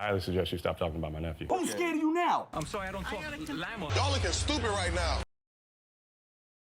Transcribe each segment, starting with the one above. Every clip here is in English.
I highly suggest you stop talking about my nephew. Who's scared of you now? I'm sorry, I don't talk Lamo. Y'all looking stupid right now.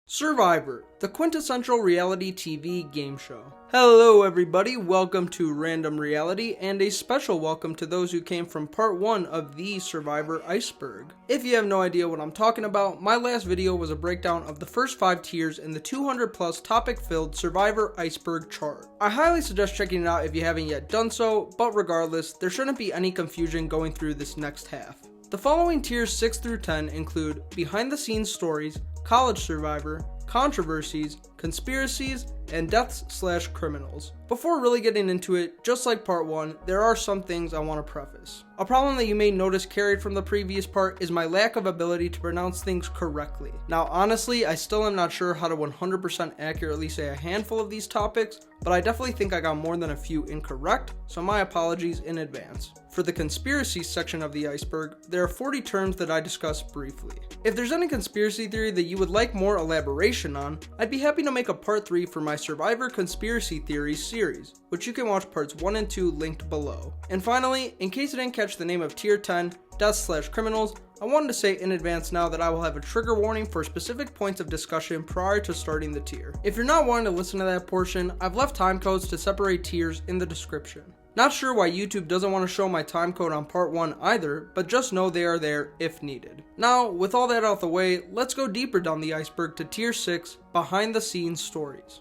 Survivor, the quintessential reality TV game show. Hello everybody, welcome to Random Reality, and a special welcome to those who came from part 1 of the Survivor Iceberg. If you have no idea what I'm talking about, my last video was a breakdown of the first 5 tiers in the 200 plus topic filled Survivor Iceberg chart. I highly suggest checking it out if you haven't yet done so, but regardless, there shouldn't be any confusion going through this next half. The following tiers 6 through 10 include Behind the Scenes Stories, College Survivor, Controversies, Conspiracies, and Deaths/Criminals. Before really getting into it, just like part 1, there are some things I want to preface. A problem that you may notice carried from the previous part is my lack of ability to pronounce things correctly. Now honestly, I still am not sure how to 100% accurately say a handful of these topics, but I definitely think I got more than a few incorrect, so my apologies in advance. For the conspiracy section of the iceberg, there are 40 terms that I discuss briefly. If there's any conspiracy theory that you would like more elaboration on, I'd be happy to make a part 3 for my Survivor Conspiracy Theories series, which you can watch parts 1 and 2 linked below. And finally, in case you didn't catch the name of tier 10, Deaths/Criminals, I wanted to say in advance now that I will have a trigger warning for specific points of discussion prior to starting the tier. If you're not wanting to listen to that portion, I've left time codes to separate tiers in the description. Not sure why YouTube doesn't want to show my time code on part 1 either, but just know they are there if needed. Now, with all that out the way, let's go deeper down the iceberg to tier 6, Behind the Scenes Stories.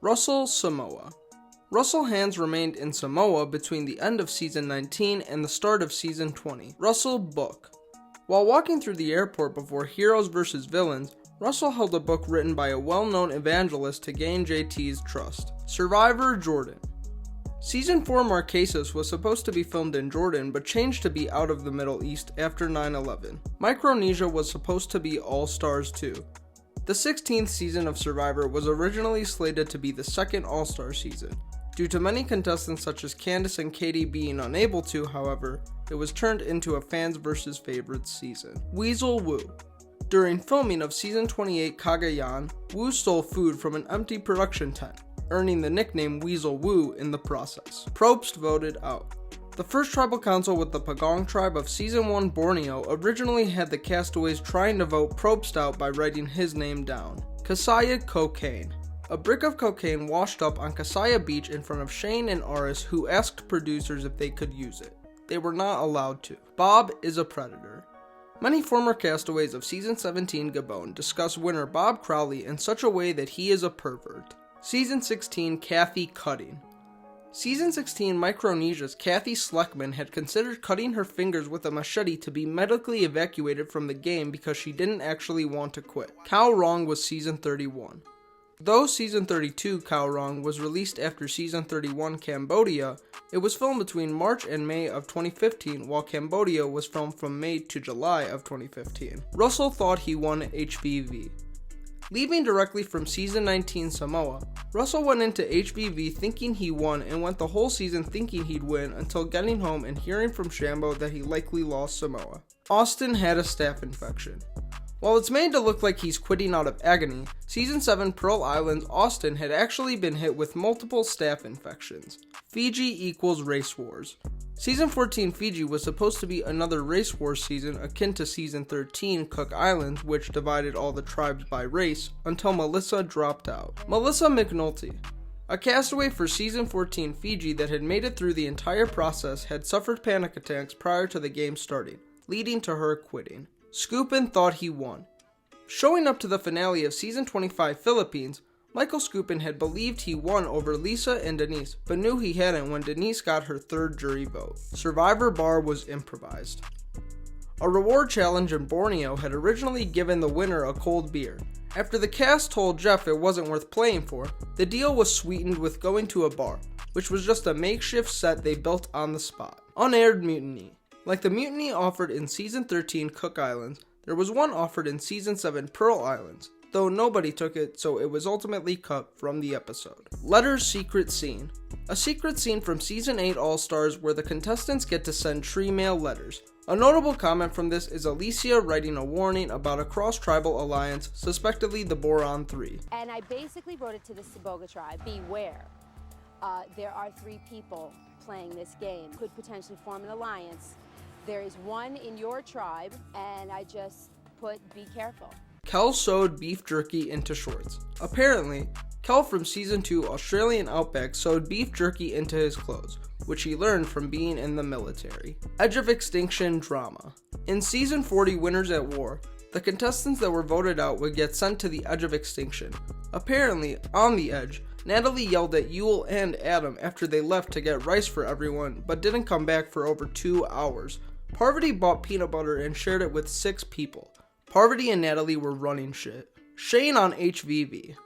Russell Samoa. Russell Hands remained in Samoa between the end of Season 19 and the start of Season 20. Russell book. While walking through the airport before Heroes vs. Villains, Russell held a book written by a well-known evangelist to gain JT's trust. Survivor Jordan. Season 4 Marquesas was supposed to be filmed in Jordan but changed to be out of the Middle East after 9/11. Micronesia was supposed to be All Stars 2. The 16th season of Survivor was originally slated to be the second All-Star season. Due to many contestants such as Candace and Katie being unable to, however, it was turned into a fans vs. favorites season. Weasel Wu. During filming of season 28 Cagayan, Wu stole food from an empty production tent, earning the nickname Weasel Wu in the process. Probst voted out. The first tribal council with the Pagong tribe of Season 1 Borneo originally had the castaways trying to vote Probst out by writing his name down. Kasaya Cocaine. A brick of cocaine washed up on Kasaya Beach in front of Shane and Aris, who asked producers if they could use it. They were not allowed to. Bob is a predator. Many former castaways of Season 17 Gabon discuss winner Bob Crowley in such a way that he is a pervert. Season 16 Kathy Cutting. Season 16 Micronesia's Kathy Sleckman had considered cutting her fingers with a machete to be medically evacuated from the game because she didn't actually want to quit. Cow Wrong was Season 31. Though Season 32 Cow Wrong was released after Season 31 Cambodia, it was filmed between March and May of 2015, while Cambodia was filmed from May to July of 2015. Russell thought he won HVV. Leaving directly from Season 19 Samoa, Russell went into HVV thinking he won and went the whole season thinking he'd win until getting home and hearing from Shambo that he likely lost Samoa. Austin had a staph infection. While it's made to look like he's quitting out of agony, Season 7 Pearl Islands Austin had actually been hit with multiple staph infections. Fiji equals race wars. Season 14 Fiji was supposed to be another race war season akin to Season 13 Cook Islands, which divided all the tribes by race, until Melissa dropped out. Melissa McNulty. A castaway for Season 14 Fiji that had made it through the entire process had suffered panic attacks prior to the game starting, leading to her quitting. Scoopin thought he won. Showing up to the finale of Season 25 Philippines, Michael Scoopin had believed he won over Lisa and Denise, but knew he hadn't when Denise got her third jury vote. Survivor Bar was improvised. A reward challenge in Borneo had originally given the winner a cold beer. After the cast told Jeff it wasn't worth playing for, the deal was sweetened with going to a bar, which was just a makeshift set they built on the spot. Unaired mutiny. Like the mutiny offered in Season 13 Cook Islands, there was one offered in Season 7 Pearl Islands, though nobody took it, so it was ultimately cut from the episode. Letters Secret Scene. A secret scene from Season 8 All-Stars where the contestants get to send tree mail letters. A notable comment from this is Alicia writing a warning about a cross-tribal alliance, suspectedly the Boron 3. And I basically wrote it to the Saboga tribe, beware. There are 3 people playing this game could potentially form an alliance. There is one in your tribe, and I just put be careful. Kel sewed beef jerky into shorts. Apparently, Kel from Season 2 Australian Outback sewed beef jerky into his clothes, which he learned from being in the military. Edge of Extinction drama. In Season 40 Winners at War, the contestants that were voted out would get sent to the edge of extinction. Apparently, on the edge, Natalie yelled at Yule and Adam after they left to get rice for everyone, but didn't come back for over 2 hours. Parvati bought peanut butter and shared it with 6 people. Parvati and Natalie were running shit. Shane on HVV.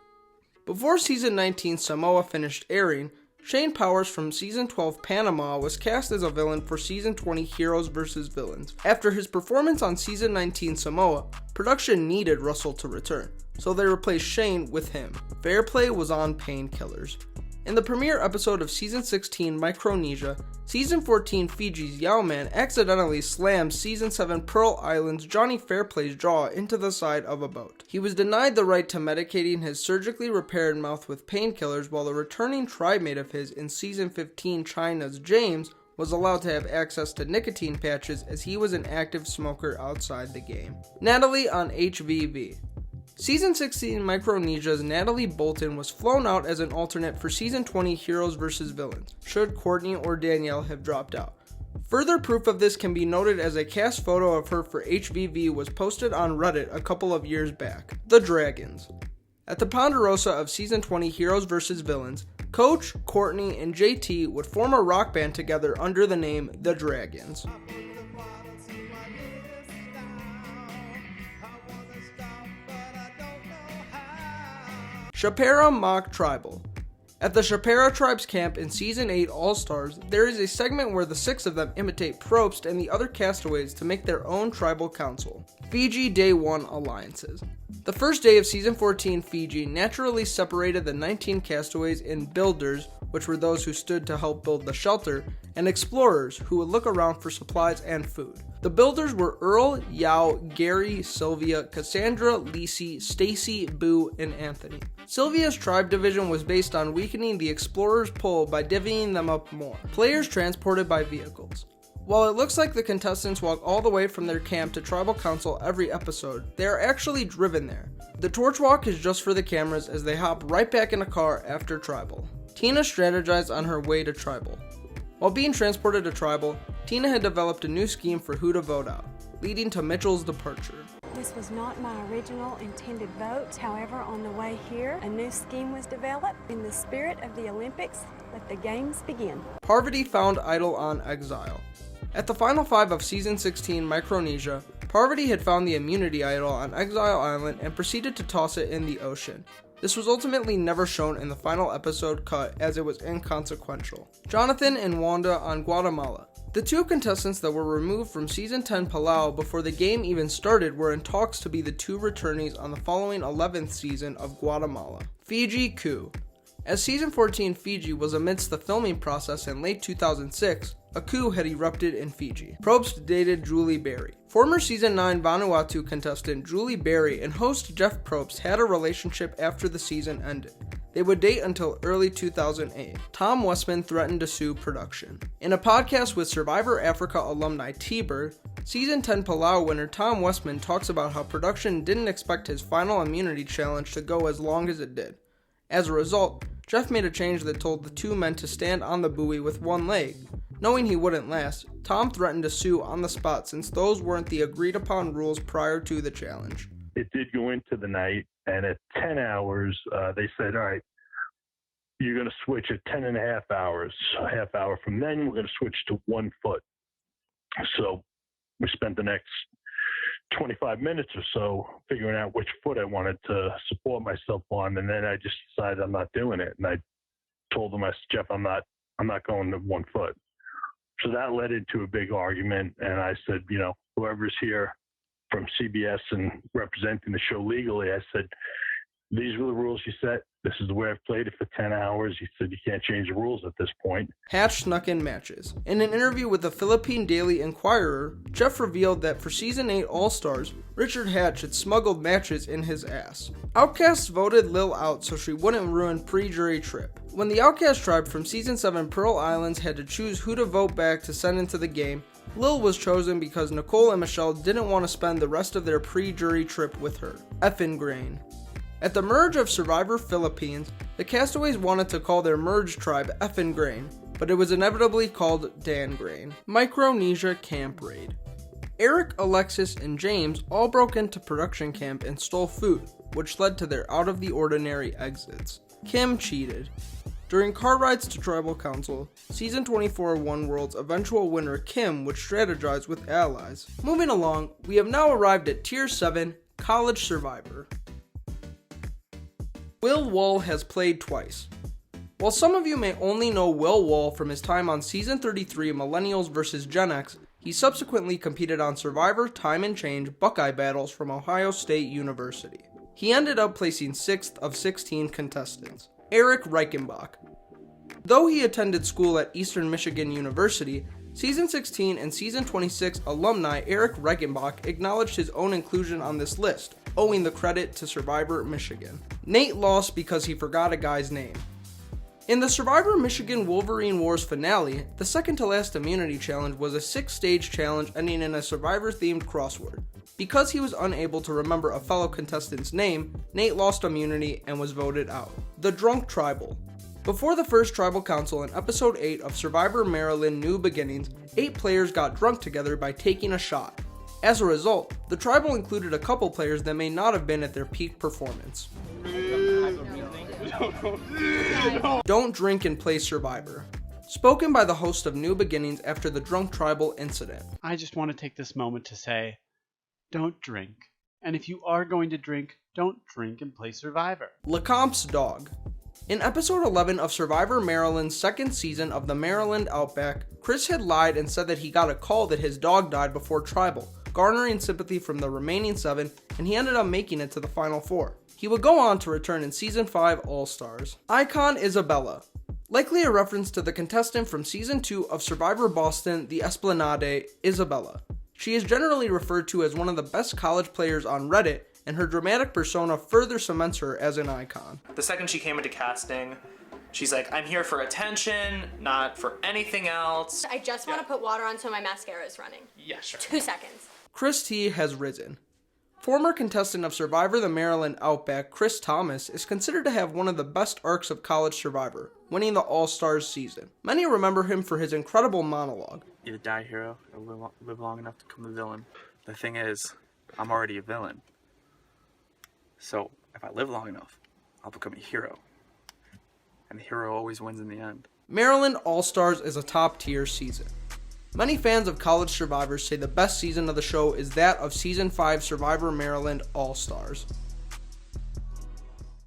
Before Season 19 Samoa finished airing, Shane Powers from Season 12 Panama was cast as a villain for Season 20 Heroes vs. Villains. After his performance on Season 19 Samoa, production needed Russell to return, so they replaced Shane with him. Fairplay was on painkillers. In the premiere episode of Season 16 Micronesia, Season 14 Fiji's Yao-Man accidentally slammed Season 7 Pearl Island's Johnny Fairplay's jaw into the side of a boat. He was denied the right to medicating his surgically repaired mouth with painkillers, while a returning tribe mate of his in Season 15 China's James was allowed to have access to nicotine patches as he was an active smoker outside the game. Natalie on HVV. Season 16 Micronesia's Natalie Bolton was flown out as an alternate for Season 20 Heroes vs. Villains, should Courtney or Danielle have dropped out. Further proof of this can be noted as a cast photo of her for HVV was posted on Reddit a couple of years back. The Dragons. At the Ponderosa of Season 20 Heroes vs. Villains, Coach, Courtney, and JT would form a rock band together under the name The Dragons. Chapera Mock Tribal. At the Chapera Tribe's camp in Season 8 All-Stars, there is a segment where the 6 of them imitate Probst and the other castaways to make their own tribal council. Fiji Day 1 Alliances. The first day of Season 14 Fiji naturally separated the 19 castaways in Builders, which were those who stood to help build the shelter, and Explorers, who would look around for supplies and food. The Builders were Earl, Yao, Gary, Sylvia, Cassandra, Lisi, Stacy, Boo, and Anthony. Sylvia's tribe division was based on weakening the Explorers' pull by divvying them up more. Players transported by vehicles. While it looks like the contestants walk all the way from their camp to Tribal Council every episode, they are actually driven there. The torch walk is just for the cameras as they hop right back in a car after Tribal. Tina strategized on her way to Tribal. While being transported to Tribal, Tina had developed a new scheme for who to vote out, leading to Mitchell's departure. This was not my original intended vote. However, on the way here, a new scheme was developed. In the spirit of the Olympics, let the games begin. Parvati found Idol on Exile. At the final 5 of Season 16 Micronesia, Parvati had found the immunity idol on Exile Island and proceeded to toss it in the ocean. This was ultimately never shown in the final episode cut as it was inconsequential. Jonathan and Wanda on Guatemala. The 2 contestants that were removed from Season 10 Palau before the game even started were in talks to be the 2 returnees on the following 11th season of Guatemala. Fiji coup. As Season 14 Fiji was amidst the filming process in late 2006, a coup had erupted in Fiji. Probst dated Julie Berry. Former Season 9 Vanuatu contestant Julie Berry and host Jeff Probst had a relationship after the season ended. They would date until early 2008. Tom Westman threatened to sue production. In a podcast with Survivor Africa alumni T-Bird, Season 10 Palau winner Tom Westman talks about how production didn't expect his final immunity challenge to go as long as it did. As a result, Jeff made a change that told the 2 men to stand on the buoy with one leg. Knowing he wouldn't last, Tom threatened to sue on the spot since those weren't the agreed upon rules prior to the challenge. It did go into the night, and at 10 hours, they said, all right, you're going to switch at 10 and a half hours. A half hour from then, we're going to switch to 1 foot. So we spent the next 25 minutes or so figuring out which foot I wanted to support myself on, and then I just decided I'm not doing it. And I told him, I said, Jeff, I'm not going to 1 foot. So that led into a big argument, and I said, whoever's here from CBS and representing the show legally, I said, these were the rules you set. This is the way I've played it for 10 hours. He said, you can't change the rules at this point. Hatch snuck in matches. In an interview with the Philippine Daily Inquirer, Jeff revealed that for Season 8 All-Stars, Richard Hatch had smuggled matches in his ass. Outcasts voted Lil out so she wouldn't ruin pre-jury trip. When the Outcast tribe from Season 7 Pearl Islands had to choose who to vote back to send into the game, Lil was chosen because Nicole and Michelle didn't want to spend the rest of their pre-jury trip with her. Effin' Grain. At the merge of Survivor Philippines, the castaways wanted to call their merged tribe Effin' Grain, but it was inevitably called Dan Grain. Micronesia Camp Raid. Eric, Alexis, and James all broke into production camp and stole food, which led to their out-of-the-ordinary exits. Kim cheated. During car rides to Tribal Council, Season 24 One World's eventual winner Kim would strategize with allies. Moving along, we have now arrived at Tier 7, College Survivor. Will Wall has played twice. While some of you may only know Will Wall from his time on Season 33 Millennials vs. Gen X, he subsequently competed on Survivor Time and Change Buckeye Battles from Ohio State University. He ended up placing 6th of 16 contestants. Eric Reichenbach. Though he attended school at Eastern Michigan University, Season 16 and Season 26 alumni Eric Reichenbach acknowledged his own inclusion on this list, owing the credit to Survivor Michigan. Nate lost because he forgot a guy's name. In the Survivor Michigan Wolverine Wars finale, the second to last immunity challenge was a 6-stage challenge ending in a Survivor-themed crossword. Because he was unable to remember a fellow contestant's name, Nate lost immunity and was voted out. The Drunk Tribal. Before the first Tribal Council in Episode 8 of Survivor Maryland New Beginnings, 8 players got drunk together by taking a shot. As a result, the Tribal included a couple players that may not have been at their peak performance. Don't drink and play Survivor. Spoken by the host of New Beginnings after the Drunk Tribal incident. I just want to take this moment to say, don't drink. And if you are going to drink, don't drink and play Survivor. Lecomp's Dog. In episode 11 of Survivor Maryland's second season of the Maryland Outback, Chris had lied and said that he got a call that his dog died before Tribal, garnering sympathy from the remaining 7, and he ended up making it to the final 4. He would go on to return in Season 5 All-Stars. Icon Isabella. Likely a reference to the contestant from Season 2 of Survivor Boston, The Esplanade, Isabella. She is generally referred to as one of the best college players on Reddit, and her dramatic persona further cements her as an icon. The second she came into casting, she's like, I'm here for attention, not for anything else. I just want to put water on so my mascara is running. Yeah, sure. 2 seconds. Chris T has risen. Former contestant of Survivor the Maryland Outback, Chris Thomas, is considered to have one of the best arcs of College Survivor, winning the All-Stars season. Many remember him for his incredible monologue. Either die a hero or live long enough to become a villain. The thing is, I'm already a villain. So, if I live long enough, I'll become a hero. And the hero always wins in the end. Maryland All-Stars is a top-tier season. Many fans of College Survivor say the best season of the show is that of Season 5 Survivor Maryland All-Stars.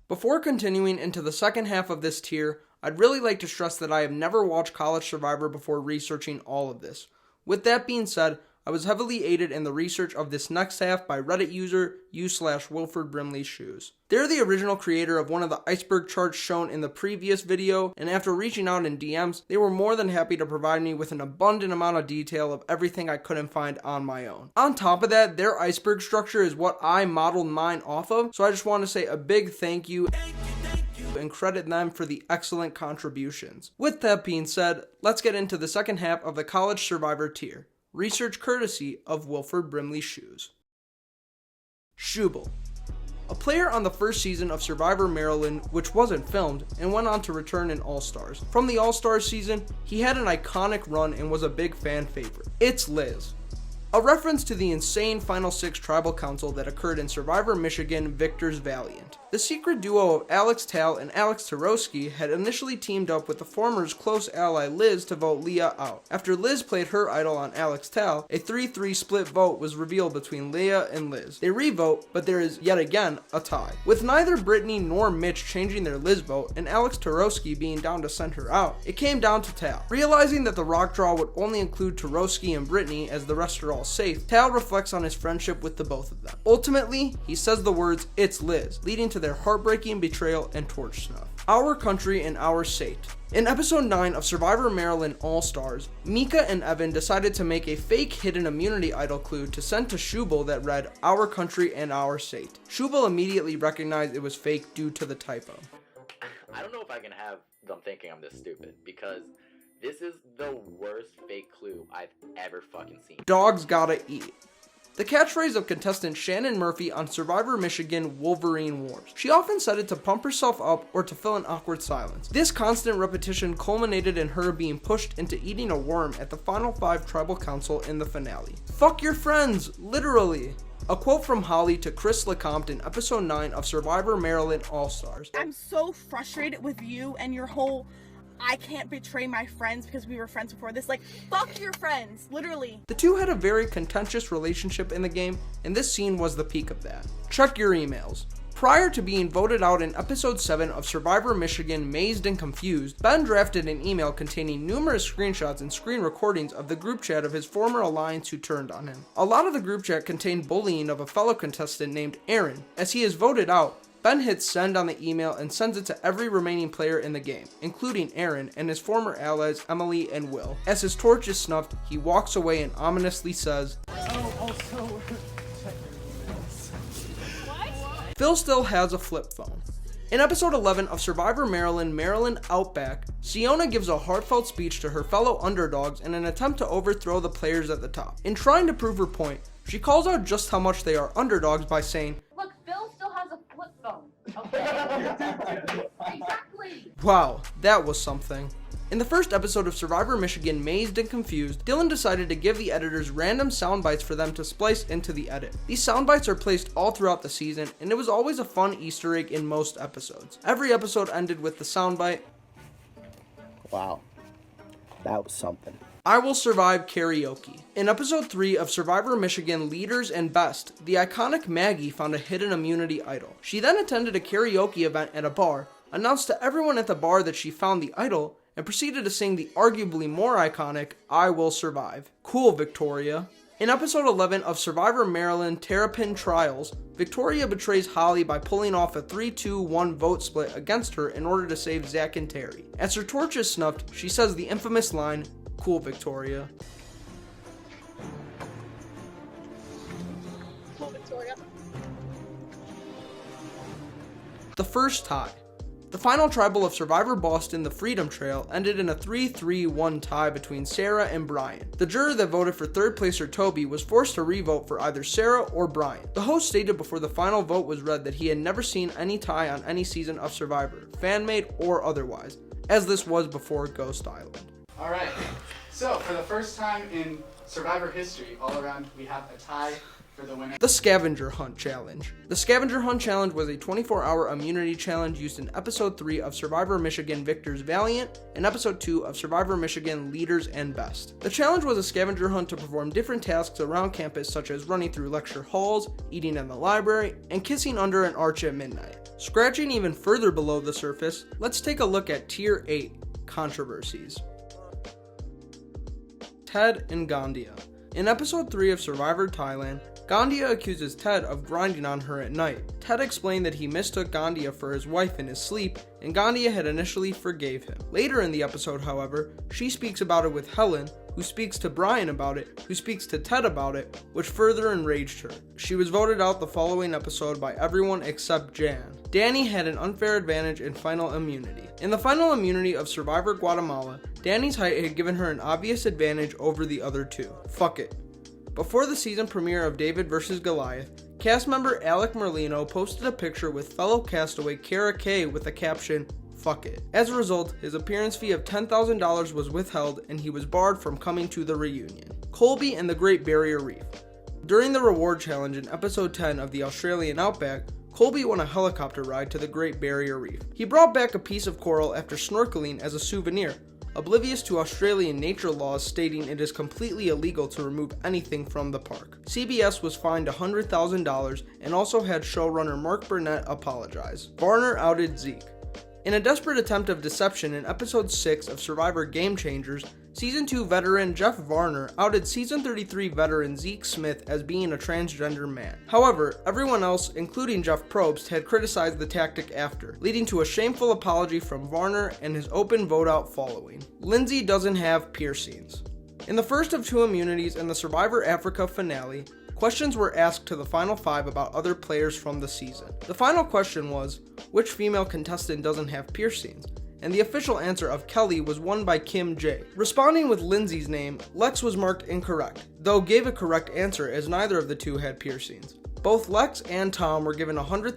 Before continuing into the second half of this tier, I'd really like to stress that I have never watched College Survivor before researching all of this. With that being said, I was heavily aided in the research of this next half by Reddit user u/Wilford Brimley Shoes. They're the original creator of one of the iceberg charts shown in the previous video, and after reaching out in DMs, they were more than happy to provide me with an abundant amount of detail of everything I couldn't find on my own. On top of that, their iceberg structure is what I modeled mine off of, so I just want to say a big thank you and credit them for the excellent contributions. With that being said, let's get into the second half of the College Survivor tier. Research courtesy of Wilford Brimley Shoes. Shubel. A player on the first season of Survivor Maryland, which wasn't filmed, and went on to return in All-Stars. From the All-Stars season, he had an iconic run and was a big fan favorite. It's Liz. A reference to the insane Final 6 Tribal Council that occurred in Survivor Michigan Victor's Valiant. The secret duo of Alex Tal and Alex Tarowski had initially teamed up with the former's close ally Liz to vote Leah out. After Liz played her idol on Alex Tal, a 3-3 split vote was revealed between Leah and Liz. They re-vote, but there is yet again a tie. With neither Brittany nor Mitch changing their Liz vote and Alex Tarowski being down to send her out, it came down to Tal. Realizing that the rock draw would only include Tarowski and Brittany as the rest are all safe, Tal reflects on his friendship with the both of them. Ultimately, he says the words, "It's Liz," leading to their heartbreaking betrayal and torch snuff. Our Country and Our State. In episode 9 of Survivor Maryland All-Stars, Mika and Evan decided to make a fake hidden immunity idol clue to send to Shubel that read, "Our Country and Our State." Shubel immediately recognized it was fake due to the typo. I don't know if I can have them thinking I'm this stupid, because this is the worst fake clue I've ever fucking seen. Dogs gotta eat. The catchphrase of contestant Shannon Murphy on Survivor Michigan Wolverine Wars. She often said it to pump herself up or to fill an awkward silence. This constant repetition culminated in her being pushed into eating a worm at the Final 5 Tribal Council in the finale. Fuck your friends, literally. A quote from Holly to Chris LeCompte in episode 9 of Survivor Maryland All-Stars. I'm so frustrated with you and your whole I can't betray my friends because we were friends before this. Like, fuck your friends, literally. The two had a very contentious relationship in the game, and this scene was the peak of that. Check your emails. Prior to being voted out in episode 7 of Survivor Michigan Mazed and Confused, Ben drafted an email containing numerous screenshots and screen recordings of the group chat of his former alliance who turned on him. A lot of the group chat contained bullying of a fellow contestant named Aaron. As he is voted out, Ben hits send on the email and sends it to every remaining player in the game, including Aaron and his former allies Emily and Will. As his torch is snuffed, he walks away and ominously says, Phil still has a flip phone. In episode 11 of Survivor Maryland Outback, Siona gives a heartfelt speech to her fellow underdogs in an attempt to overthrow the players at the top. In trying to prove her point, she calls out just how much they are underdogs by saying, Look, Phil still has a flip phone, okay? Exactly. Wow, that was something. In the first episode of Survivor Michigan Mazed and Confused, Dylan decided to give the editors random sound bites for them to splice into the edit. These sound bites are placed all throughout the season, and it was always a fun Easter egg in most episodes. Every episode ended with the sound bite, wow, that was something. I Will Survive karaoke. In episode 3 of Survivor Michigan Leaders and Best, the iconic Maggie found a hidden immunity idol. She then attended a karaoke event at a bar, announced to everyone at the bar that she found the idol, and proceeded to sing the arguably more iconic I Will Survive. Cool, Victoria. In episode 11 of Survivor Maryland Terrapin Trials, Victoria betrays Holly by pulling off a 3-2-1 vote split against her in order to save Zach and Terry. As her torch is snuffed, she says the infamous line, Cool, Victoria. Cool, Victoria. The first tie. The final tribal of Survivor Boston, the Freedom Trail, ended in a 3-3-1 tie between Sarah and Brian. The juror that voted for third placer Toby was forced to re-vote for either Sarah or Brian. The host stated before the final vote was read that he had never seen any tie on any season of Survivor, fan-made or otherwise, as this was before Ghost Island. Alright, so for the first time in Survivor history, all around, we have a tie for the winner. The Scavenger Hunt Challenge. The Scavenger Hunt Challenge was a 24-hour immunity challenge used in Episode 3 of Survivor Michigan Victor's Valiant and Episode 2 of Survivor Michigan Leaders and Best. The challenge was a scavenger hunt to perform different tasks around campus, such as running through lecture halls, eating in the library, and kissing under an arch at midnight. Scratching even further below the surface, let's take a look at Tier 8, Controversies. Ted and Gandia. In Episode 3 of Survivor Thailand, Gandia accuses Ted of grinding on her at night. Ted explained that he mistook Gandia for his wife in his sleep, and Gandia had initially forgave him. Later in the episode, however, she speaks about it with Helen, who speaks to Brian about it, who speaks to Ted about it, which further enraged her. She was voted out the following episode by everyone except Jan. Danny had an unfair advantage in final immunity. In the final immunity of Survivor Guatemala, Danny's height had given her an obvious advantage over the other two. Fuck it. Before the season premiere of David vs. Goliath, cast member Alec Merlino posted a picture with fellow castaway Kara Kay with the caption, "Fuck it." As a result, his appearance fee of $10,000 was withheld and he was barred from coming to the reunion. Colby and the Great Barrier Reef. During the reward challenge in episode 10 of the Australian Outback, Colby won a helicopter ride to the Great Barrier Reef. He brought back a piece of coral after snorkeling as a souvenir, oblivious to Australian nature laws stating it is completely illegal to remove anything from the park. CBS was fined $100,000 and also had showrunner Mark Burnett apologize. Varner outed Zeke. In a desperate attempt of deception in episode 6 of Survivor Game Changers, Season 2 veteran Jeff Varner outed Season 33 veteran Zeke Smith as being a transgender man. However, everyone else, including Jeff Probst, had criticized the tactic after, leading to a shameful apology from Varner and his open vote out following. Lindsay doesn't have piercings. In the first of two immunities in the Survivor Africa finale, questions were asked to the final 5 about other players from the season. The final question was, which female contestant doesn't have piercings? And the official answer of Kelly was won by Kim J. Responding with Lindsay's name, Lex was marked incorrect, though gave a correct answer as neither of the two had piercings. Both Lex and Tom were given $100,000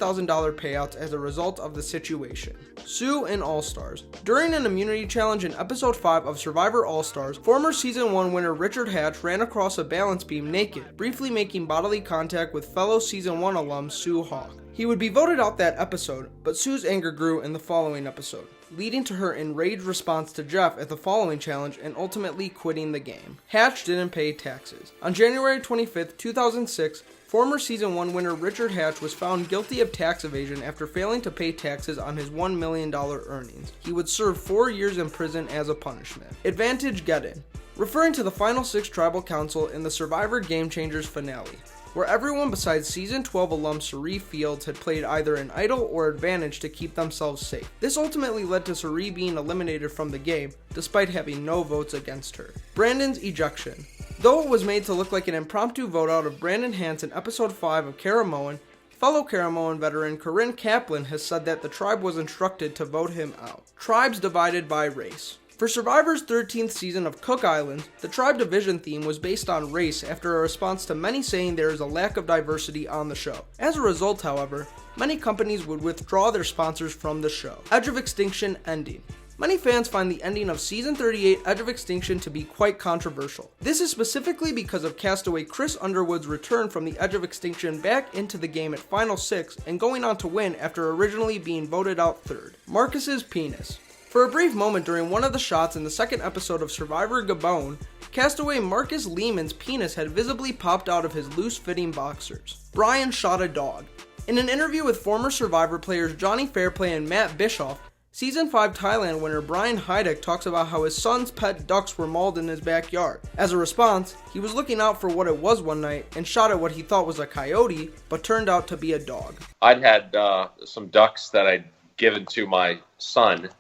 payouts as a result of the situation. Sue and All-Stars. During an immunity challenge in episode 5 of Survivor All-Stars, former season 1 winner Richard Hatch ran across a balance beam naked, briefly making bodily contact with fellow season 1 alum Sue Hawk. He would be voted out that episode, but Sue's anger grew in the following episode, leading to her enraged response to Jeff at the following challenge and ultimately quitting the game. Hatch didn't pay taxes. On January 25th, 2006, former season 1 winner Richard Hatch was found guilty of tax evasion after failing to pay taxes on his $1 million earnings. He would serve 4 years in prison as a punishment. Advantage Get-In. Referring to the final 6 tribal council in the Survivor Game Changers finale, where everyone besides season 12 alum Cirie Fields had played either an idol or advantage to keep themselves safe. This ultimately led to Cirie being eliminated from the game, despite having no votes against her. Brandon's ejection. Though it was made to look like an impromptu vote out of Brandon Hance in episode 5 of Caramoan, fellow Caramoan veteran Corinne Kaplan has said that the tribe was instructed to vote him out. Tribes divided by race. For Survivor's 13th season of Cook Islands, the tribe division theme was based on race after a response to many saying there is a lack of diversity on the show. As a result, however, many companies would withdraw their sponsors from the show. Edge of Extinction ending. Many fans find the ending of Season 38 Edge of Extinction to be quite controversial. This is specifically because of castaway Chris Underwood's return from the Edge of Extinction back into the game at Final 6 and going on to win after originally being voted out third. Marcus's penis. For a brief moment during one of the shots in the second episode of Survivor Gabon, castaway Marcus Lehman's penis had visibly popped out of his loose-fitting boxers. Brian shot a dog. In an interview with former Survivor players Johnny Fairplay and Matt Bischoff, Season 5 Thailand winner Brian Heideck talks about how his son's pet ducks were mauled in his backyard. As a response, he was looking out for what it was one night and shot at what he thought was a coyote, but turned out to be a dog. I'd had some ducks that I'd given to my son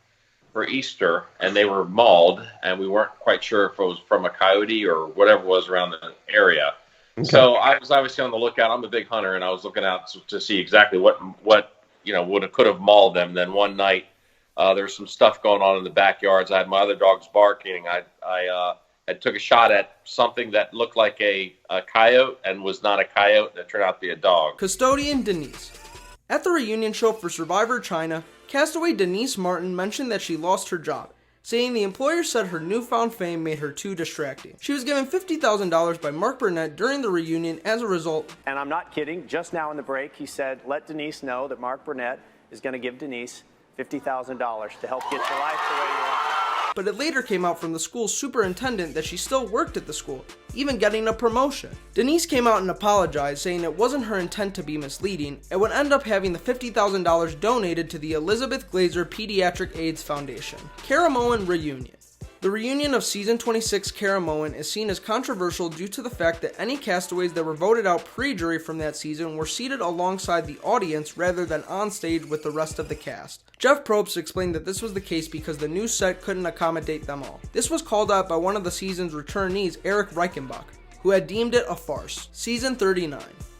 for Easter, and they were mauled, and we weren't quite sure if it was from a coyote or whatever was around the area. Okay. So I was obviously on the lookout. I'm a big hunter, and I was looking out to see exactly what could have mauled them. Then one night, there's some stuff going on in the backyards. I had my other dogs barking. I took a shot at something that looked like a coyote and was not a coyote. That turned out to be a dog. Custodian Denise. At the reunion show for Survivor China, castaway Denise Martin mentioned that she lost her job, saying the employer said her newfound fame made her too distracting. She was given $50,000 by Mark Burnett during the reunion as a result. And I'm not kidding, just now in the break, he said, let Denise know that Mark Burnett is going to give Denise $50,000 to help get your life the way you want. But it later came out from the school's superintendent that she still worked at the school, even getting a promotion. Denise came out and apologized, saying it wasn't her intent to be misleading, and would end up having the $50,000 donated to the Elizabeth Glaser Pediatric AIDS Foundation. Caramoan Reunion. The reunion of Season 26 Caramoan is seen as controversial due to the fact that any castaways that were voted out pre-jury from that season were seated alongside the audience rather than on stage with the rest of the cast. Jeff Probst explained that this was the case because the new set couldn't accommodate them all. This was called out by one of the season's returnees, Eric Reichenbach, who had deemed it a farce. Season 39.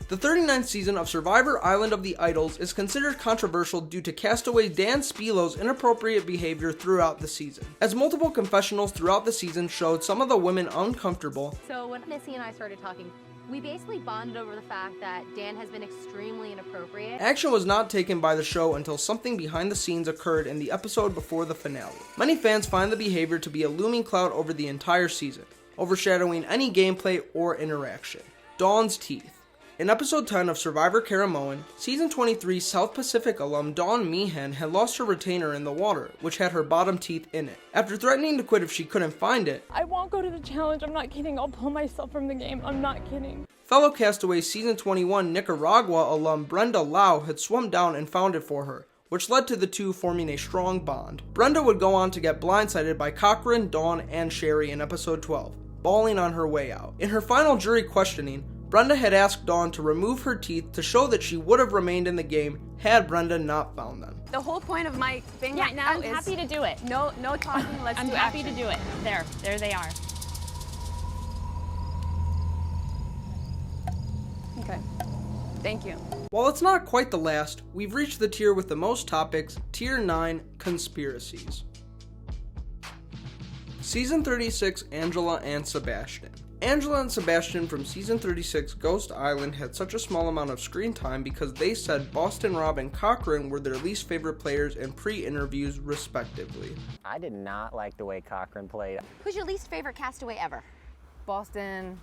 The 39th season of Survivor Island of the Idols is considered controversial due to castaway Dan Spilo's inappropriate behavior throughout the season, as multiple confessionals throughout the season showed some of the women uncomfortable. So when Missy and I started talking, we basically bonded over the fact that Dan has been extremely inappropriate. Action was not taken by the show until something behind the scenes occurred in the episode before the finale. Many fans find the behavior to be a looming cloud over the entire season, overshadowing any gameplay or interaction. Dawn's teeth. In episode 10 of Survivor Caramoan, Season 23 South Pacific alum Dawn Meehan had lost her retainer in the water, which had her bottom teeth in it. After threatening to quit if she couldn't find it, I won't go to the challenge, I'm not kidding, I'll pull myself from the game, I'm not kidding. Fellow castaway Season 21 Nicaragua alum Brenda Lau had swum down and found it for her, which led to the two forming a strong bond. Brenda would go on to get blindsided by Cochran, Dawn, and Sherry in episode 12, bawling on her way out. In her final jury questioning, Brenda had asked Dawn to remove her teeth to show that she would have remained in the game had Brenda not found them. The whole point of my thing right now I'm is... happy to do it. No talking, let's I'm do happy action. to do it. There they are. Okay. Thank you. While it's not quite the last, we've reached the tier with the most topics, Tier 9, Conspiracies. Season 36, Angela and Sebastian. Angela and Sebastian from Season 36 Ghost Island had such a small amount of screen time because they said Boston Rob and Cochran were their least favorite players in pre-interviews respectively. I did not like the way Cochran played. Who's your least favorite castaway ever? Boston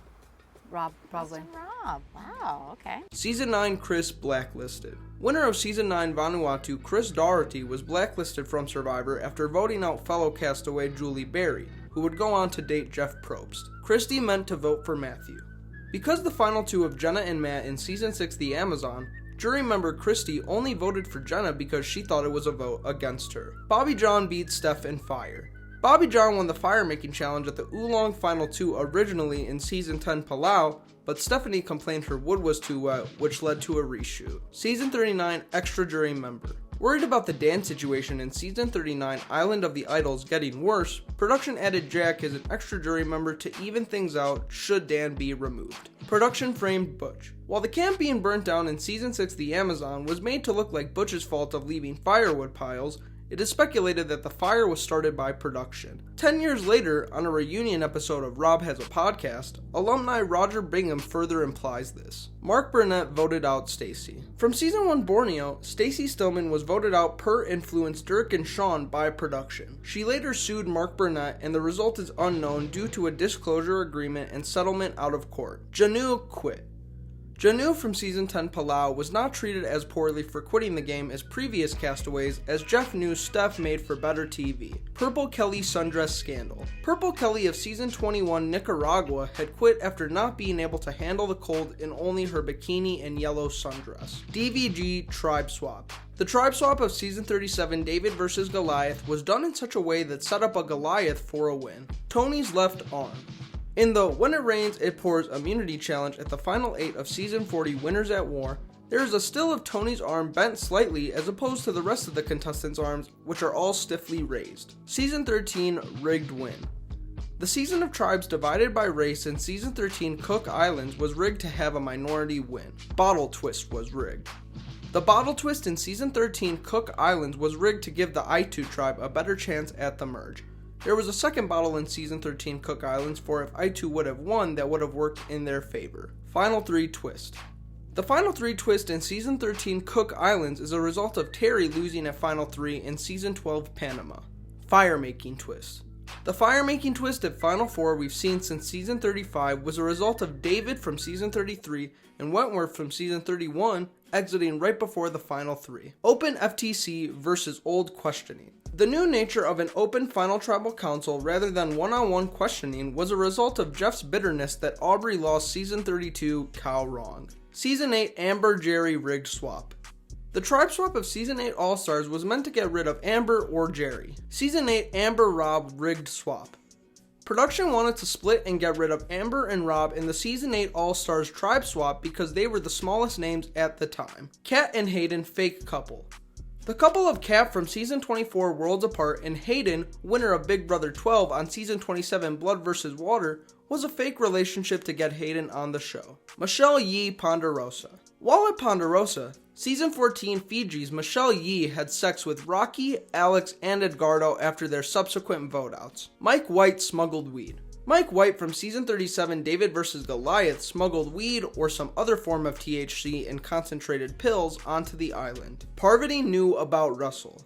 Rob, probably. Boston Rob. Wow, okay. Season 9 Chris blacklisted. Winner of Season 9 Vanuatu, Chris Doherty, was blacklisted from Survivor after voting out fellow castaway Julie Berry, who would go on to date Jeff Probst. Christy meant to vote for Matthew. Because the final two of Jenna and Matt in Season 6 The Amazon, jury member Christy only voted for Jenna because she thought it was a vote against her. Bobby John beat Steph in Fire. Bobby John won the fire-making challenge at the Oolong Final 2 originally in Season 10 Palau, but Stephanie complained her wood was too wet, which led to a reshoot. Season 39 Extra Jury Member. Worried about the Dan situation in Season 39 Island of the Idols getting worse, production added Jack as an extra jury member to even things out should Dan be removed. Production framed Butch. While the camp being burnt down in Season 6 The Amazon was made to look like Butch's fault of leaving firewood piles, it is speculated that the fire was started by production. 10 years later, on a reunion episode of Rob Has a Podcast, alumni Roger Bingham further implies this. Mark Burnett voted out Stacy. From Season 1 Borneo, Stacy Stillman was voted out per influence Dirk and Sean by production. She later sued Mark Burnett and the result is unknown due to a disclosure agreement and settlement out of court. Janu quit. Janu from Season 10 Palau was not treated as poorly for quitting the game as previous castaways, as Jeff knew Steph made for better TV. Purple Kelly sundress scandal. Purple Kelly of Season 21 Nicaragua had quit after not being able to handle the cold in only her bikini and yellow sundress. DVG tribe swap. The tribe swap of Season 37 David vs. Goliath was done in such a way that set up a Goliath for a win. Tony's left arm. In the When It Rains, It Pours immunity challenge at the final 8 of Season 40 Winners at War, there is a still of Tony's arm bent slightly as opposed to the rest of the contestants' arms, which are all stiffly raised. Season 13 Rigged Win. The season of tribes divided by race in Season 13 Cook Islands was rigged to have a minority win. Bottle twist was rigged. The bottle twist in Season 13 Cook Islands was rigged to give the Aitu tribe a better chance at the merge. There was a second bottle in Season 13 Cook Islands for if Aitu would have won that would have worked in their favor. Final 3 twist. The Final 3 twist in Season 13 Cook Islands is a result of Terry losing at Final 3 in Season 12 Panama. Fire-making twist. The fire-making twist at Final 4 we've seen since Season 35 was a result of David from Season 33 and Wentworth from Season 31 exiting right before the Final 3. Open FTC versus old questioning. The new nature of an open final tribal council rather than one-on-one questioning was a result of Jeff's bitterness that Aubrey lost Season 32 cow wrong. Season 8 Amber Jerry rigged swap. The tribe swap of Season 8 All-Stars was meant to get rid of Amber or Jerry. Season 8 Amber Rob rigged swap. Production wanted to split and get rid of Amber and Rob in the Season 8 All-Stars tribe swap because they were the smallest names at the time. Kat and Hayden fake couple. The couple of Kat from Season 24 Worlds Apart and Hayden, winner of Big Brother 12 on Season 27 Blood vs. Water, was a fake relationship to get Hayden on the show. Michelle Yee Ponderosa. While at Ponderosa, Season 14 Fiji's Michelle Yee had sex with Rocky, Alex, and Edgardo after their subsequent vote-outs. Mike White smuggled weed. Mike White from Season 37 David vs. Goliath smuggled weed or some other form of THC in concentrated pills onto the island. Parvati knew about Russell.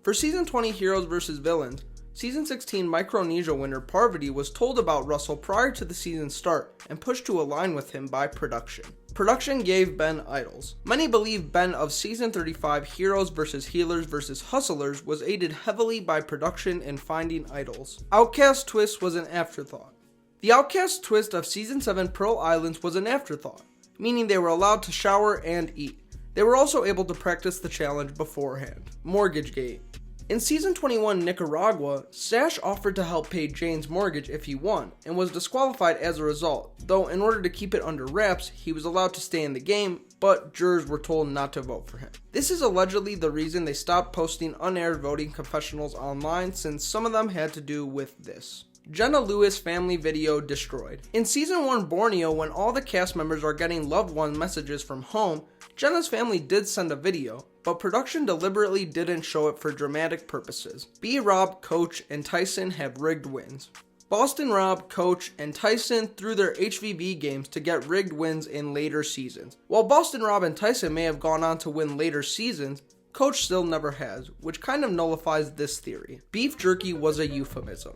For Season 20 Heroes vs. Villains, Season 16 Micronesia winner Parvati was told about Russell prior to the season's start and pushed to align with him by production. Production gave Ben idols. Many believe Ben of Season 35 Heroes vs. Healers vs. Hustlers was aided heavily by production in finding idols. Outcast twist was an afterthought. The Outcast twist of Season 7 Pearl Islands was an afterthought, meaning they were allowed to shower and eat. They were also able to practice the challenge beforehand. Mortgagegate. In Season 21 Nicaragua, Sash offered to help pay Jane's mortgage if he won, and was disqualified as a result, though in order to keep it under wraps, he was allowed to stay in the game, but jurors were told not to vote for him. This is allegedly the reason they stopped posting unaired voting confessionals online, since some of them had to do with this. Jenna Lewis family video destroyed. In season 1 Borneo, when all the cast members are getting loved one messages from home, Jenna's family did send a video, but production deliberately didn't show it for dramatic purposes. B. Rob, Coach, and Tyson have rigged wins. Boston Rob, Coach, and Tyson threw their HVV games to get rigged wins in later seasons. While Boston Rob and Tyson may have gone on to win later seasons, Coach still never has, which kind of nullifies this theory. Beef jerky was a euphemism.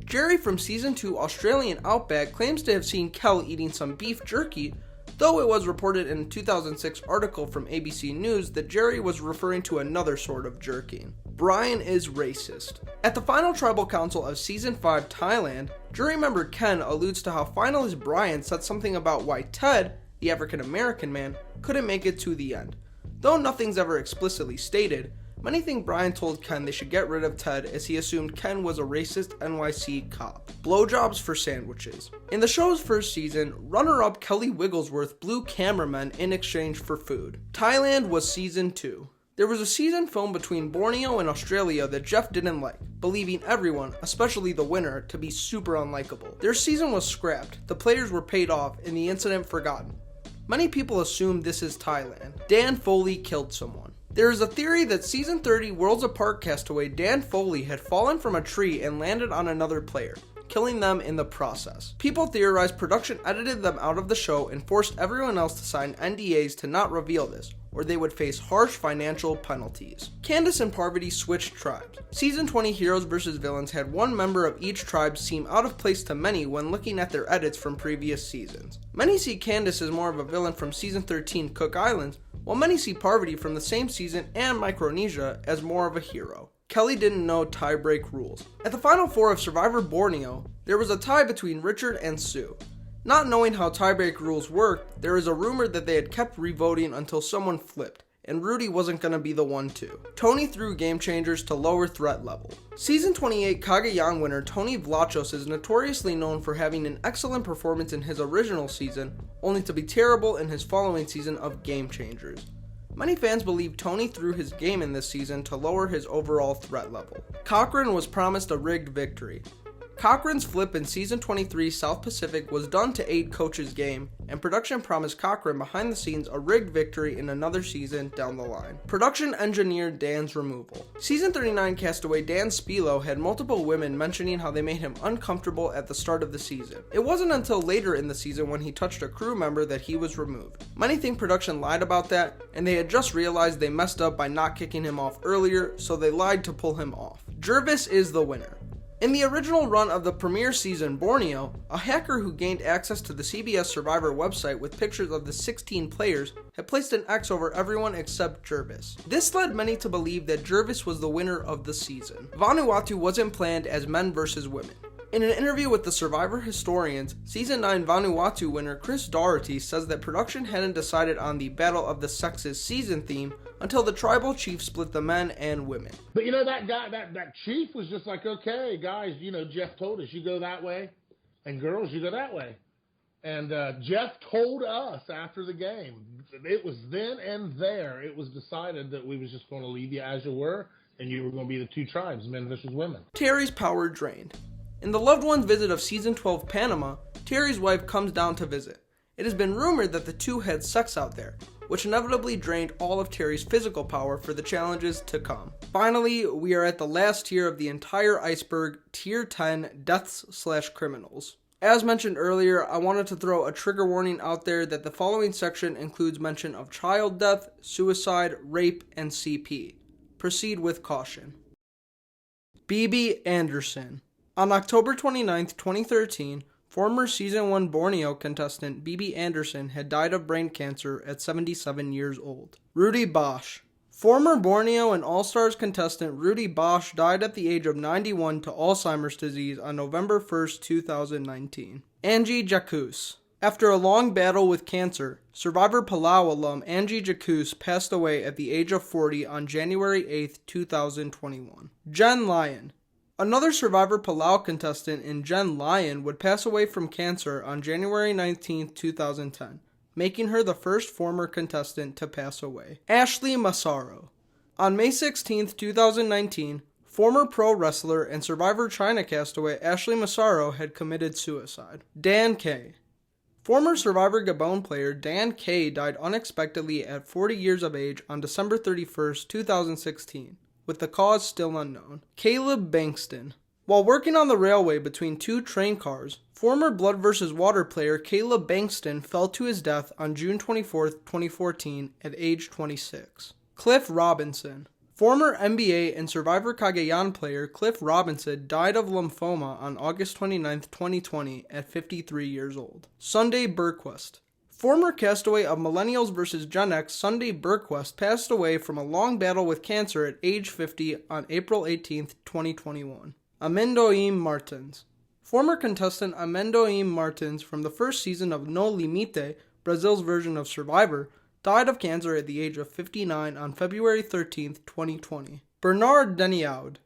Jerry from season 2 Australian Outback claims to have seen Kel eating some beef jerky, though it was reported in a 2006 article from ABC News that Jerry was referring to another sort of jerking. Brian is racist. At the final tribal council of season 5 Thailand, jury member Ken alludes to how finalist Brian said something about why Ted, the African American man, couldn't make it to the end. Though nothing's ever explicitly stated, many think Brian told Ken they should get rid of Ted as he assumed Ken was a racist NYC cop. Blowjobs for sandwiches. In the show's first season, runner-up Kelly Wigglesworth blew cameramen in exchange for food. Thailand was season 2. There was a season filmed between Borneo and Australia that Jeff didn't like, believing everyone, especially the winner, to be super unlikable. Their season was scrapped, the players were paid off, and the incident forgotten. Many people assume this is Thailand. Dan Foley killed someone. There is a theory that season 30 Worlds Apart castaway Dan Foley had fallen from a tree and landed on another player, killing them in the process. People theorize production edited them out of the show and forced everyone else to sign NDAs to not reveal this, or they would face harsh financial penalties. Candace and Parvati switched tribes. Season 20 Heroes vs. Villains had one member of each tribe seem out of place to many when looking at their edits from previous seasons. Many see Candace as more of a villain from season 13 Cook Islands, while many see Parvati from the same season and Micronesia as more of a hero. Kelly didn't know tie-break rules. At the final 4 of Survivor Borneo, there was a tie between Richard and Sue. Not knowing how tie-break rules worked, there is a rumor that they had kept revoting until someone flipped, and Rudy wasn't going to be the one to. Tony threw game changers to lower threat level. Season 28 Cagayan winner Tony Vlachos is notoriously known for having an excellent performance in his original season, only to be terrible in his following season of Game Changers. Many fans believe Tony threw his game in this season to lower his overall threat level. Cochran was promised a rigged victory. Cochran's flip in season 23 South Pacific was done to aid Coach's game, and production promised Cochran behind the scenes a rigged victory in another season down the line. Production engineered Dan's removal. Season 39 castaway Dan Spilo had multiple women mentioning how they made him uncomfortable at the start of the season. It wasn't until later in the season when he touched a crew member that he was removed. Many think production lied about that, and they had just realized they messed up by not kicking him off earlier, so they lied to pull him off. Jervis is the winner. In the original run of the premiere season Borneo, a hacker who gained access to the CBS Survivor website with pictures of the 16 players had placed an X over everyone except Jervis. This led many to believe that Jervis was the winner of the season. Vanuatu wasn't planned as men versus women. In an interview with the Survivor historians, Season 9 Vanuatu winner Chris Doherty says that production hadn't decided on the Battle of the Sexes season theme until the tribal chief split the men and women. But you know, that guy, that chief was just like, okay, guys, you know, Jeff told us you go that way, and girls, you go that way. And Jeff told us after the game, it was then and there, it was decided that we was just going to leave you as you were, and you were going to be the two tribes, men versus women. Terry's power drained. In the loved one's visit of season 12 Panama, Terry's wife comes down to visit. It has been rumored that the two had sex out there, which inevitably drained all of Terry's physical power for the challenges to come. Finally, we are at the last tier of the entire iceberg, Tier 10, Deaths/Criminals. As mentioned earlier, I wanted to throw a trigger warning out there that the following section includes mention of child death, suicide, rape, and CP. Proceed with caution. BB Anderson. On October 29, 2013, former Season 1 Borneo contestant BB Anderson had died of brain cancer at 77 years old. Rudy Bosch. Former Borneo and All-Stars contestant Rudy Bosch died at the age of 91 to Alzheimer's disease on November 1, 2019. Angie Jacuz. After a long battle with cancer, Survivor Palau alum Angie Jacuz passed away at the age of 40 on January 8, 2021. Jen Lyon. Another Survivor Palau contestant in Jen Lyon would pass away from cancer on January 19, 2010, making her the first former contestant to pass away. Ashley Massaro. On May 16, 2019, Former pro wrestler and Survivor China castaway Ashley Massaro had committed suicide. Dan K. Former Survivor Gabon player Dan K died unexpectedly at 40 years of age on December 31st, 2016, with the cause still unknown. Caleb Bankston. While working on the railway between two train cars, former Blood vs. Water player Caleb Bankston fell to his death on June 24, 2014 at age 26. Cliff Robinson. Former NBA and Survivor Cagayan player Cliff Robinson died of lymphoma on August 29, 2020 at 53 years old. Sunday Burquest. Former castaway of Millennials vs. Gen X Sunday Burquest passed away from a long battle with cancer at age 50 on April 18, 2021. Amendoim Martins. Former contestant Amendoim Martins from the first season of No Limite, Brazil's version of Survivor, died of cancer at the age of 59 on February 13, 2020. Bernard Deniaud.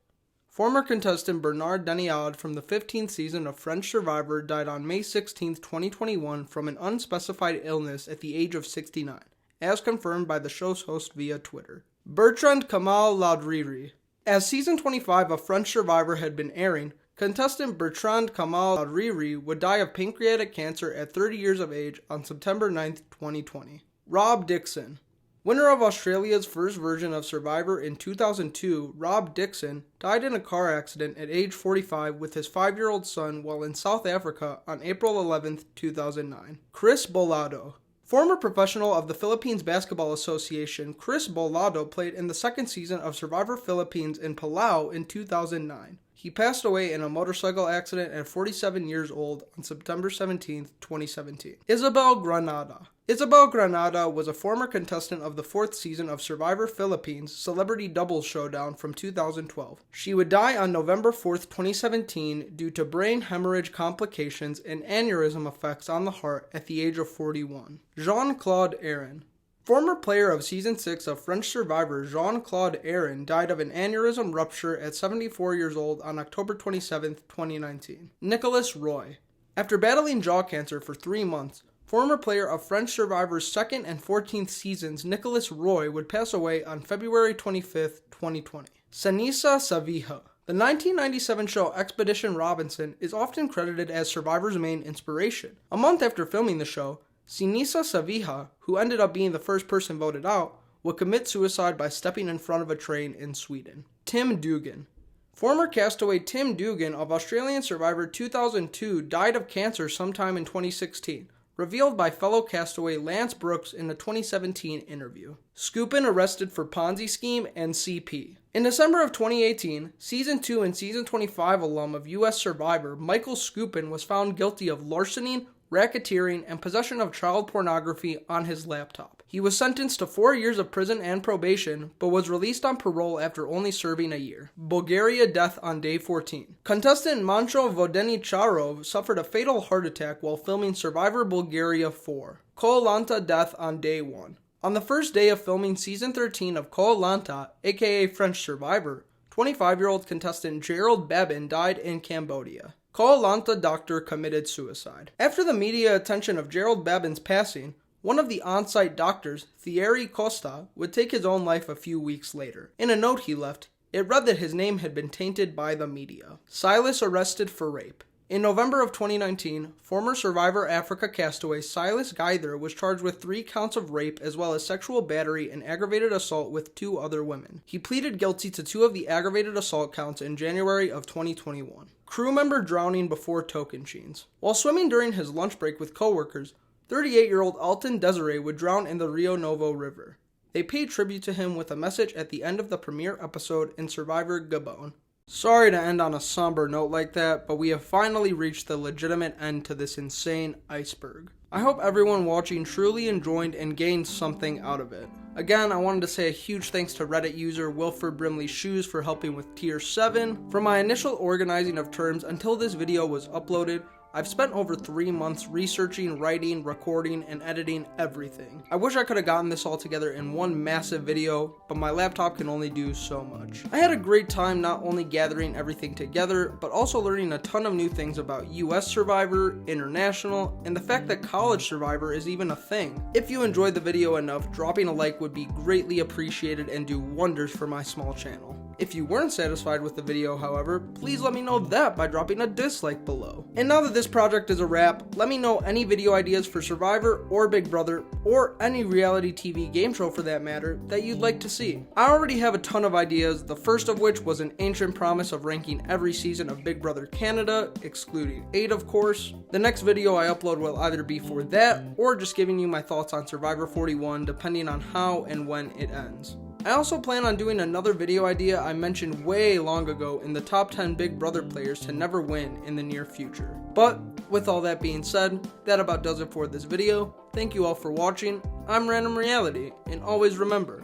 Former contestant Bernard Deniaud from the 15th season of French Survivor died on May 16, 2021 from an unspecified illness at the age of 69, as confirmed by the show's host via Twitter. Bertrand Kamal Laudriri. As season 25 of French Survivor had been airing, contestant Bertrand Kamal Laudriri would die of pancreatic cancer at 30 years of age on September 9, 2020. Rob Dixon. Winner of Australia's first version of Survivor in 2002, Rob Dixon died in a car accident at age 45 with his 5-year-old son while in South Africa on April 11, 2009. Chris Bolado. Former professional of the Philippines Basketball Association, Chris Bolado played in the second season of Survivor Philippines in Palau in 2009. He passed away in a motorcycle accident at 47 years old on September 17, 2017. Isabel Granada. Isabel Granada was a former contestant of the 4th season of Survivor Philippines Celebrity Doubles Showdown from 2012. She would die on November 4, 2017 due to brain hemorrhage complications and aneurysm effects on the heart at the age of 41. Jean-Claude Aaron. Former player of Season 6 of French Survivor Jean-Claude Aaron died of an aneurysm rupture at 74 years old on October 27, 2019. Nicholas Roy. After battling jaw cancer for 3 months, former player of French Survivor's 2nd and 14th seasons Nicholas Roy would pass away on February 25, 2020. Sinisa Savija. The 1997 show Expedition Robinson is often credited as Survivor's main inspiration. A month after filming the show, Sinisa Savija, who ended up being the first person voted out, would commit suicide by stepping in front of a train in Sweden. Tim Dugan. Former castaway Tim Dugan of Australian Survivor 2002 died of cancer sometime in 2016, revealed by fellow castaway Lance Brooks in a 2017 interview. Skupin arrested for Ponzi scheme and CP. In December of 2018, Season 2 and Season 25 alum of US Survivor Michael Skupin was found guilty of larceny, racketeering, and possession of child pornography on his laptop. He was sentenced to 4 years of prison and probation, but was released on parole after only serving a year. Bulgaria death on day 14. Contestant Mancho Vodenicharov suffered a fatal heart attack while filming Survivor Bulgaria 4. Koh-Lanta death on day 1. On the first day of filming Season 13 of Koh-Lanta, aka French Survivor, 25-year-old contestant Gerald Babin died in Cambodia. Koh-Lanta doctor committed suicide. After the media attention of Gerald Babin's passing, one of the on-site doctors, Thierry Costa, would take his own life a few weeks later. In a note he left, it read that his name had been tainted by the media. Silas arrested for rape. In November of 2019, former Survivor Africa castaway Silas Geither was charged with 3 counts of rape as well as sexual battery and aggravated assault with 2 other women. He pleaded guilty to 2 of the aggravated assault counts in January of 2021. Crew member drowning before Tocantins. While swimming during his lunch break with coworkers, 38-year-old Alton Desiree would drown in the Rio Novo River. They paid tribute to him with a message at the end of the premiere episode in Survivor Gabon. Sorry to end on a somber note like that, but we have finally reached the legitimate end to this insane iceberg. I hope everyone watching truly enjoyed and gained something out of it. Again, I wanted to say a huge thanks to Reddit user Wilford Brimley Shoes for helping with Tier 7. From my initial organizing of terms until this video was uploaded, I've spent over 3 months researching, writing, recording, and editing everything. I wish I could have gotten this all together in one massive video, but my laptop can only do so much. I had a great time not only gathering everything together, but also learning a ton of new things about US Survivor, International, and the fact that College Survivor is even a thing. If you enjoyed the video enough, dropping a like would be greatly appreciated and do wonders for my small channel. If you weren't satisfied with the video, however, please let me know that by dropping a dislike below. And now that this project is a wrap, let me know any video ideas for Survivor or Big Brother, or any reality TV game show for that matter, that you'd like to see. I already have a ton of ideas, the first of which was an ancient promise of ranking every season of Big Brother Canada, excluding 8 of course. The next video I upload will either be for that, or just giving you my thoughts on Survivor 41, depending on how and when it ends. I also plan on doing another video idea I mentioned way long ago in the top 10 Big Brother players to never win in the near future. But with all that being said, that about does it for this video. Thank you all for watching. I'm Random Reality, and always remember,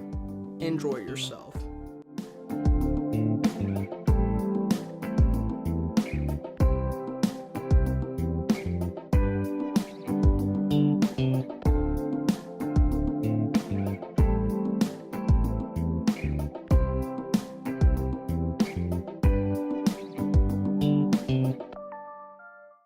enjoy yourself.